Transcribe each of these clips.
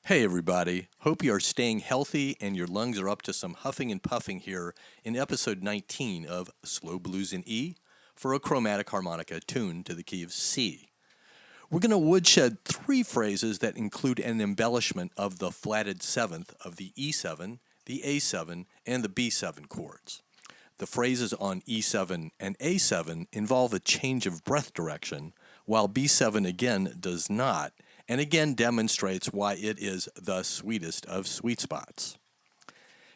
Hey everybody, hope you are staying healthy and your lungs are up to some huffing and puffing here in episode 19 of Slow Blues in E for a chromatic harmonica tuned to the key of C. We're going to woodshed three phrases that include an embellishment of the flatted seventh of the E7, the A7, and the B7 chords. The phrases on E7 and A7 involve a change of breath direction, while B7 again does not, and again demonstrates why it is the sweetest of sweet spots.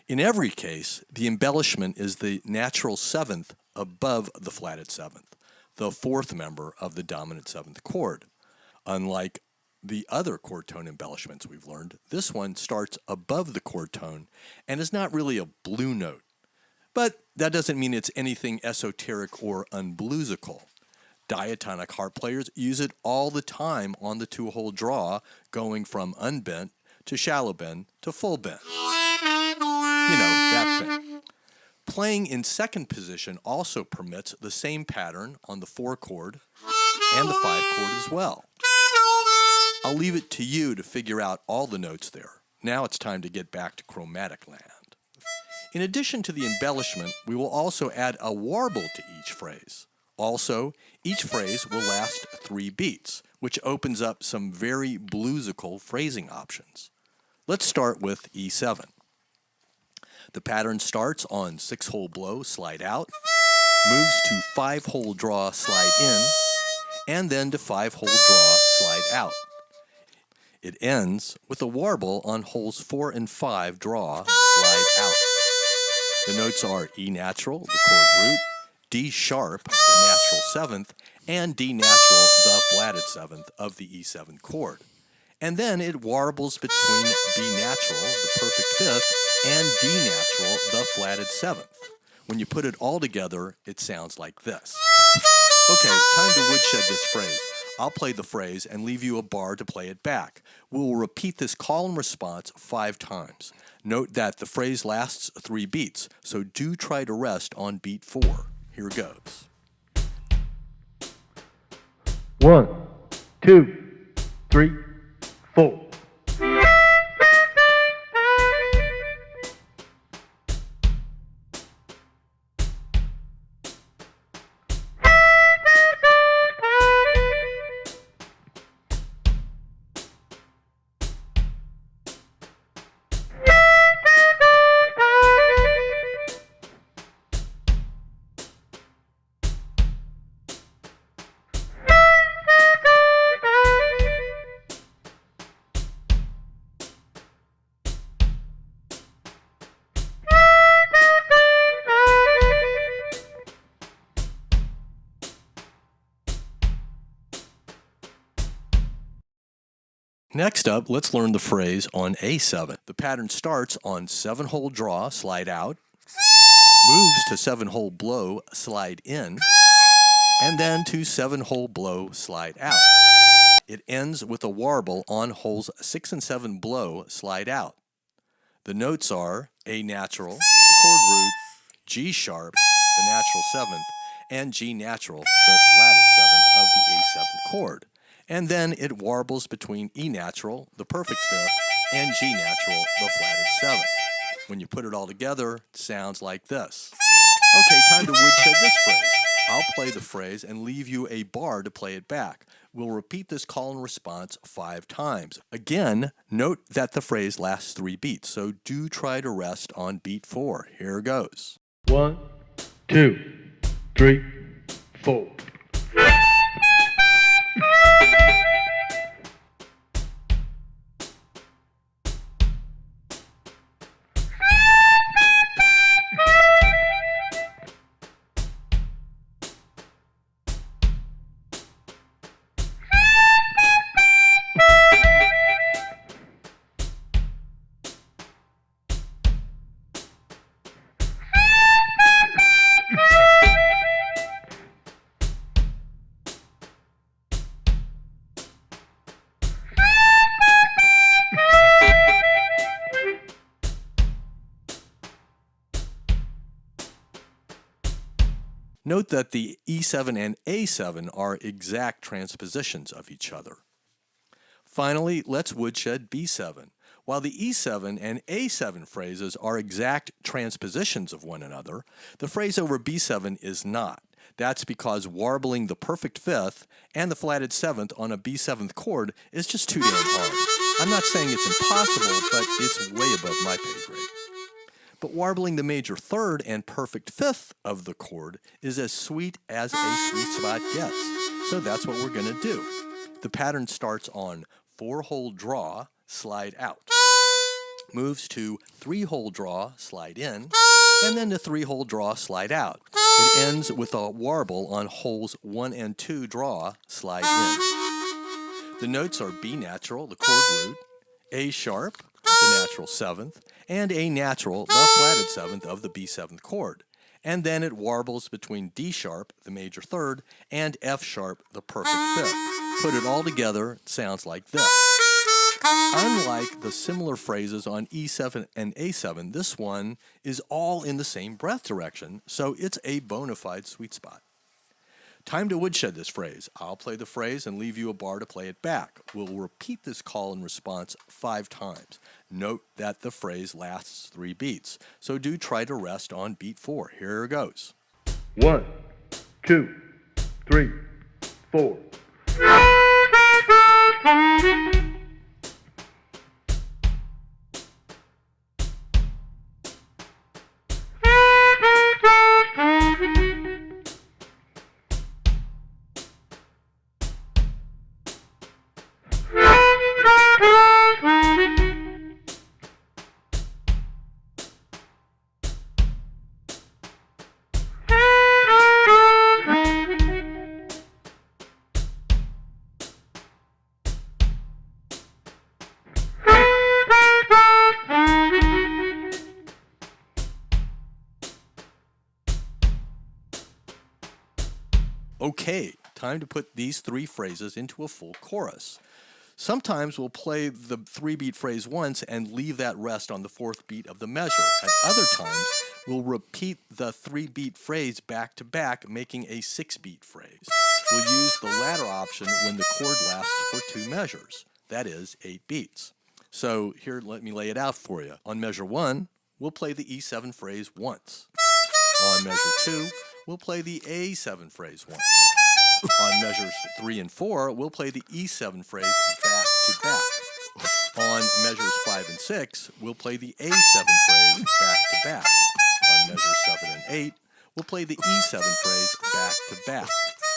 In every case, the embellishment is the natural seventh above the flatted seventh, the fourth member of the dominant seventh chord. Unlike the other chord tone embellishments we've learned, this one starts above the chord tone and is not really a blue note. But that doesn't mean it's anything esoteric or unbluesical. Diatonic harp players use it all the time on the two-hole draw, going from unbent to shallow bend to full bend. That thing. Playing in second position also permits the same pattern on the 4 chord and the 5 chord as well. I'll leave it to you to figure out all the notes there. Now it's time to get back to chromatic land. In addition to the embellishment, we will also add a warble to each phrase. Also, each phrase will last 3 beats, which opens up some very bluesical phrasing options. Let's start with E7. The pattern starts on 6-hole blow, slide out, moves to 5-hole draw, slide in, and then to 5-hole draw, slide out. It ends with a warble on holes 4 and 5, draw, slide out. The notes are E natural, the chord root, D sharp, the natural seventh, and D natural, the flatted seventh of the E7 chord. And then it warbles between B natural, the perfect fifth, and D natural, the flatted seventh. When you put it all together, it sounds like this. Okay, time to woodshed this phrase. I'll play the phrase and leave you a bar to play it back. We will repeat this call and response 5 times. Note that the phrase lasts 3 beats, so do try to rest on beat 4. Here goes. 1, 2, 3, 4. Next up, let's learn the phrase on A7. The pattern starts on 7-hole draw, slide out, moves to 7-hole blow, slide in, and then to 7-hole blow, slide out. It ends with a warble on holes 6 and 7 blow, slide out. The notes are A natural, the chord root, G sharp, the natural seventh, and G natural, the flatted seventh of the A7 chord. And then it warbles between E natural, the perfect fifth, and G natural, the flatted seventh. When you put it all together, it sounds like this. Okay, time to woodshed this phrase. I'll play the phrase and leave you a bar to play it back. We'll repeat this call and response 5 times. Again, note that the phrase lasts 3 beats, so do try to rest on beat 4. Here goes. 1, 2, 3, 4. Note that the E7 and A7 are exact transpositions of each other. Finally, let's woodshed B7. While the E7 and A7 phrases are exact transpositions of one another, the phrase over B7 is not. That's because warbling the perfect fifth and the flatted seventh on a B7th chord is just too damn hard. I'm not saying it's impossible, but it's way above my pay grade. But warbling the major third and perfect fifth of the chord is as sweet as a sweet spot gets. So that's what we're going to do. The pattern starts on 4-hole draw, slide out. Moves to 3-hole draw, slide in, and then to 3-hole draw, slide out. It ends with a warble on holes 1 and 2 draw, slide in. The notes are B natural, the chord root, A sharp, the natural 7th, and A natural, the flatted 7th of the B7th chord. And then it warbles between D sharp, the major third, and F sharp, the perfect fifth. Put it all together, it sounds like this. Unlike the similar phrases on E7 and A7, this one is all in the same breath direction, so it's a bona fide sweet spot. Time to woodshed this phrase. I'll play the phrase and leave you a bar to play it back. We'll repeat this call and response 5 times. Note that the phrase lasts 3 beats, so do try to rest on beat 4. Here goes. 1, 2, 3, 4. Okay, time to put these 3 phrases into a full chorus. Sometimes we'll play the 3-beat phrase once and leave that rest on the 4th beat of the measure. At other times, we'll repeat the 3-beat phrase back to back, making a 6-beat phrase. We'll use the latter option when the chord lasts for 2 measures, that is, 8 beats. So here, let me lay it out for you. On measure 1, we'll play the E7 phrase once. On measure 2, we'll play the A7 phrase once. On measures 3 and 4, we'll play the E7 phrase back to back. On measures 5 and 6, we'll play the A7 phrase back to back. On measures 7 and 8, we'll play the E7 phrase back to back.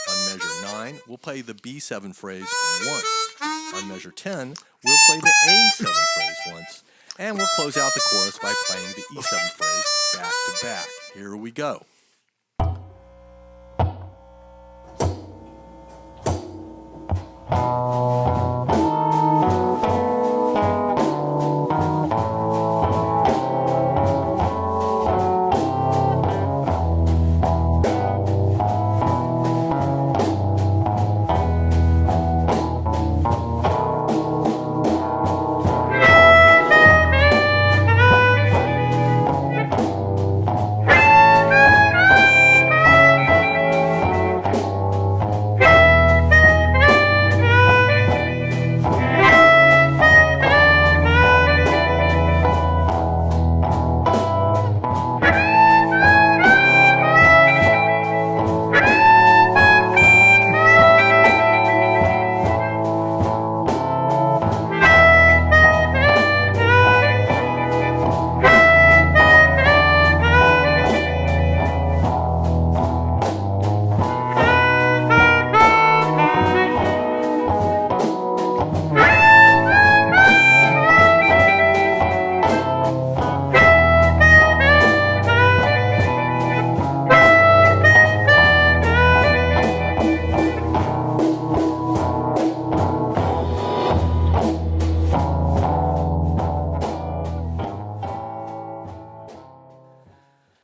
On measure 9, we'll play the B7 phrase once. On measure 10, we'll play the A7 phrase once. And we'll close out the chorus by playing the E7 phrase back to back. Here we go.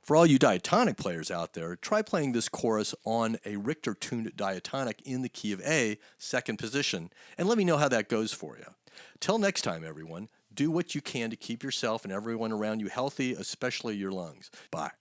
For all you diatonic players out there, try playing this chorus on a Richter-tuned diatonic in the key of A, 2nd position, and let me know how that goes for you. Till next time, everyone, do what you can to keep yourself and everyone around you healthy, especially your lungs. Bye.